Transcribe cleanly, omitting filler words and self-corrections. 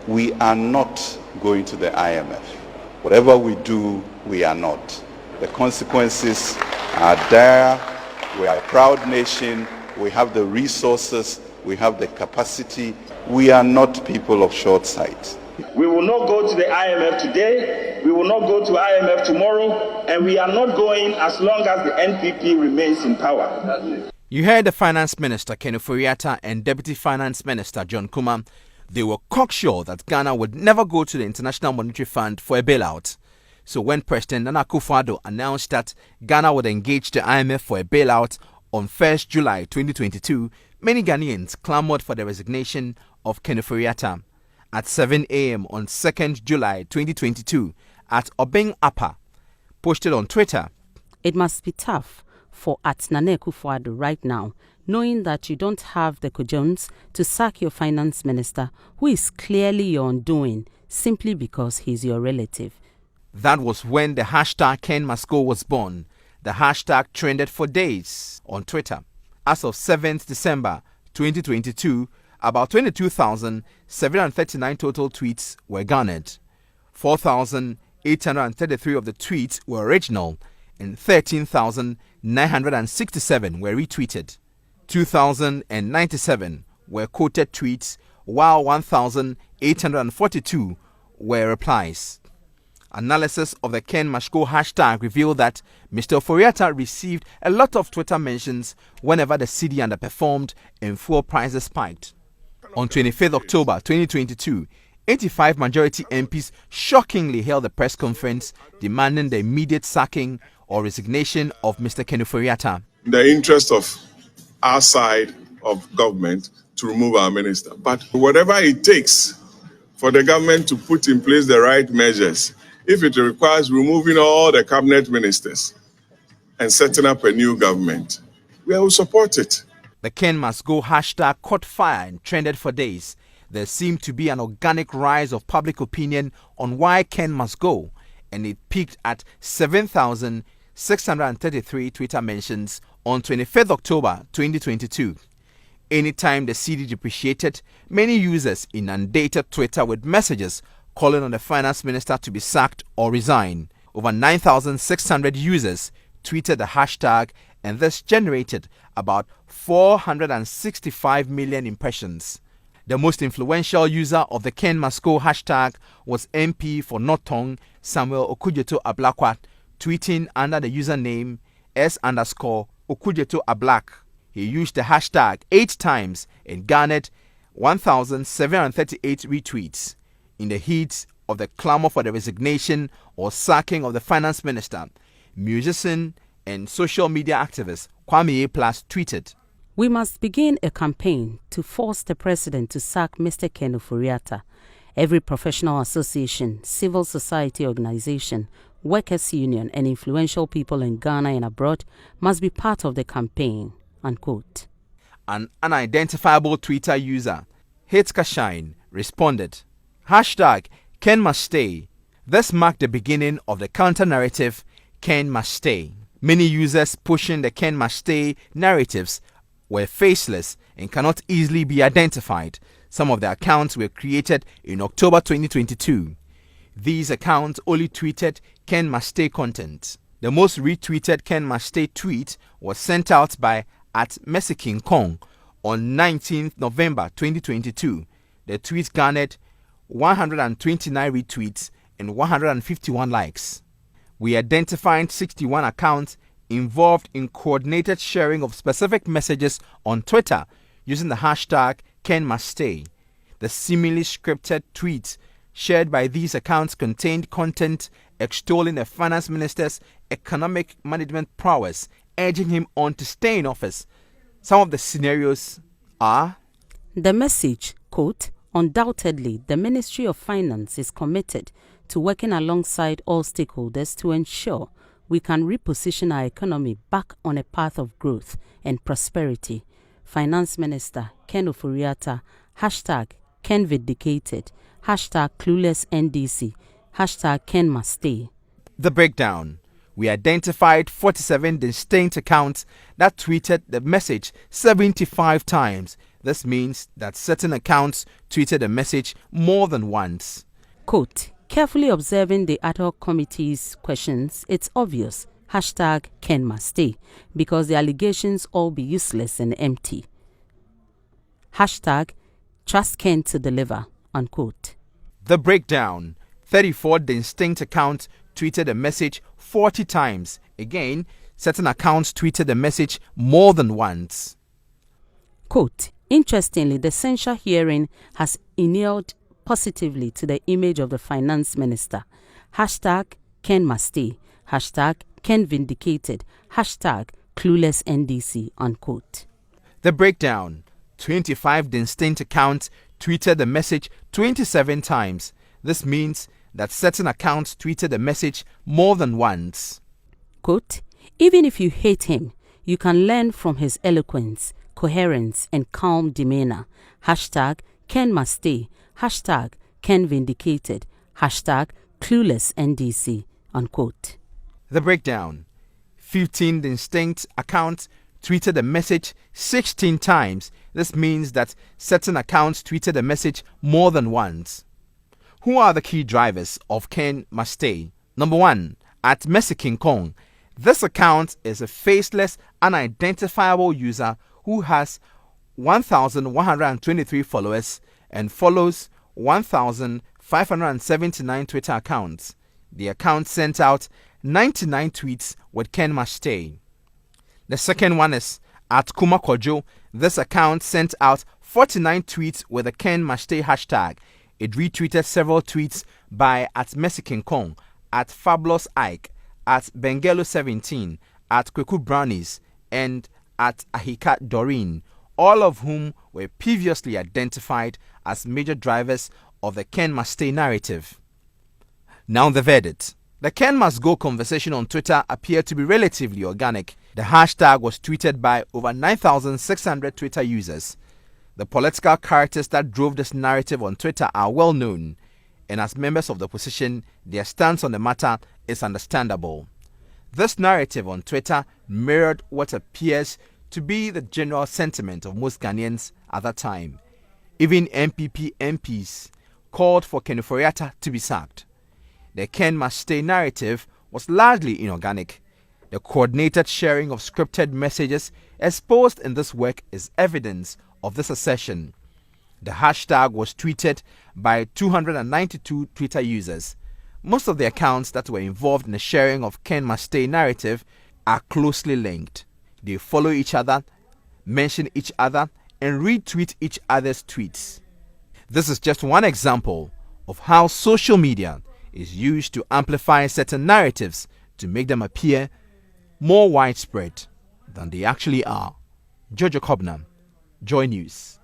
We are not going to the IMF. Whatever we do, we are not. The consequences are dire. We are a proud nation. We have the resources. We have the capacity. We are not people of short sight. We will not go to the IMF today, we will not go to IMF tomorrow, and we are not going as long as the NPP remains in power. You heard the Finance Minister Ken Ofori Atta and Deputy Finance Minister John Kuma. They were cocksure that Ghana would never go to the International Monetary Fund for a bailout. So when President Nana Akufo-Addo announced that Ghana would engage the IMF for a bailout on 1st July 2022, many Ghanaians clamored for the resignation of Ken Ofori Atta. At 7 a.m. on 2nd July 2022, at Obeng Appa posted on Twitter, "It must be tough for Nana Akufo-Addo right now, knowing that you don't have the cujons to sack your finance minister, who is clearly your undoing, simply because he's your relative." That was when the hashtag Ken Must Go was born. The hashtag trended for days on Twitter. As of 7th December 2022, about 22,739 total tweets were garnered. 4,833 of the tweets were original and 13,967 were retweeted. 2,097 were quoted tweets, while 1,842 were replies. Analysis of the Ken Must Go hashtag revealed that Mr. Ofori Atta received a lot of Twitter mentions whenever the cedi underperformed and fuel prices spiked. On 25th October 2022, 85 majority MPs shockingly held a press conference demanding the immediate sacking or resignation of Mr. Ken Ofori Atta. In the interest of our side of government to remove our minister. But whatever it takes for the government to put in place the right measures, if it requires removing all the cabinet ministers and setting up a new government, we will support it. The Ken Must Go hashtag caught fire and trended for days. There seemed to be an organic rise of public opinion on why Ken must go, and it peaked at 7,633 Twitter mentions on 25th October 2022. Anytime the cedi depreciated, many users inundated Twitter with messages calling on the finance minister to be sacked or resign. Over 9,600 users tweeted the hashtag, and this generated about 465 million impressions. The most influential user of the Ken Must Go hashtag was MP for North Tongue Samuel Okudzeto-Ablakwa, tweeting under the username S_Okudzeto-Ablak. He used the hashtag 8 times and garnered 1,738 retweets. In the heat of the clamor for the resignation or sacking of the finance minister, musician and social media activist Kwame A. Plus tweeted, "We must begin a campaign to force the president to sack Mr. Ken Ofori Atta. Every professional association, civil society organization, workers' union, and influential people in Ghana and abroad must be part of the campaign." Unquote. An unidentifiable Twitter user, Hitskashine, responded, hashtag Ken Must Stay. This marked the beginning of the counter-narrative Ken Must Stay. Many users pushing the Ken Must Stay narratives were faceless and cannot easily be identified. Some of the accounts were created in October 2022. These accounts only tweeted Ken Must Stay content. The most retweeted Ken Must Stay tweet was sent out by @MessiKingKong on 19th November 2022. The tweet garnered 129 retweets and 151 likes. We identified 61 accounts involved in coordinated sharing of specific messages on Twitter using the hashtag Ken Must Stay. The seemingly scripted tweets shared by these accounts contained content extolling the finance minister's economic management prowess, urging him on to stay in office. Some of the scenarios are: the message, quote, "Undoubtedly, the Ministry of Finance is committed to working alongside all stakeholders to ensure we can reposition our economy back on a path of growth and prosperity. Finance Minister Ken Ofori Atta, hashtag Ken Vindicated, hashtag Clueless NDC, hashtag Ken Must Stay." The breakdown. We identified 47 distinct accounts that tweeted the message 75 times. This means that certain accounts tweeted a message more than once. Quote, carefully observing the ad hoc committee's questions, it's obvious. Hashtag Ken must stay, because the allegations all be useless and empty. Hashtag trust Ken to deliver, unquote. The breakdown. 34 distinct accounts tweeted a message 40 times. Again, certain accounts tweeted a message more than once. Quote, interestingly, the censure hearing has inured positively to the image of the finance minister. Hashtag Ken must stay. Hashtag Ken vindicated. Hashtag clueless NDC, unquote. The breakdown. 25 distinct accounts tweeted the message 27 times. This means that certain accounts tweeted a message more than once. Quote, even if you hate him, you can learn from his eloquence, coherence, and calm demeanor. Hashtag Ken must stay. Hashtag Ken vindicated. Hashtag clueless NDC, unquote. The breakdown. 15 distinct accounts tweeted a message 16 times. This means that certain accounts tweeted a message more than once. Who are the key drivers of Ken must stay? Number 1, at Mexican Kong. This account is a faceless, unidentifiable user who has 1,123 followers and follows 1,579 Twitter accounts. The account sent out 99 tweets with Ken must stay. The second one is at Kuma Kojo. This account sent out 49 tweets with the Ken must stay hashtag. It retweeted several tweets by at Mexican Kong, at Fabulous Ike, at Bengelo17, at Kweku Brownies, and at Ahika Doreen, all of whom were previously identified as major drivers of the Ken must stay narrative. Now the verdict. The Ken must go conversation on Twitter appeared to be relatively organic. The hashtag was tweeted by over 9,600 Twitter users. The political characters that drove this narrative on Twitter are well known, and as members of the opposition, their stance on the matter is understandable. This narrative on Twitter mirrored what appears to be the general sentiment of most Ghanaians at that time. Even MPP MPs called for Ken Ofori Atta to be sacked. The Ken must stay narrative was largely inorganic. The coordinated sharing of scripted messages exposed in this work is evidence of this assertion. The hashtag was tweeted by 292 Twitter users. Most of the accounts that were involved in the sharing of Ken must stay narrative are closely linked. They follow each other, mention each other, and retweet each other's tweets. This is just one example of how social media is used to amplify certain narratives to make them appear more widespread than they actually are. Jojo Cobnam, Joy News.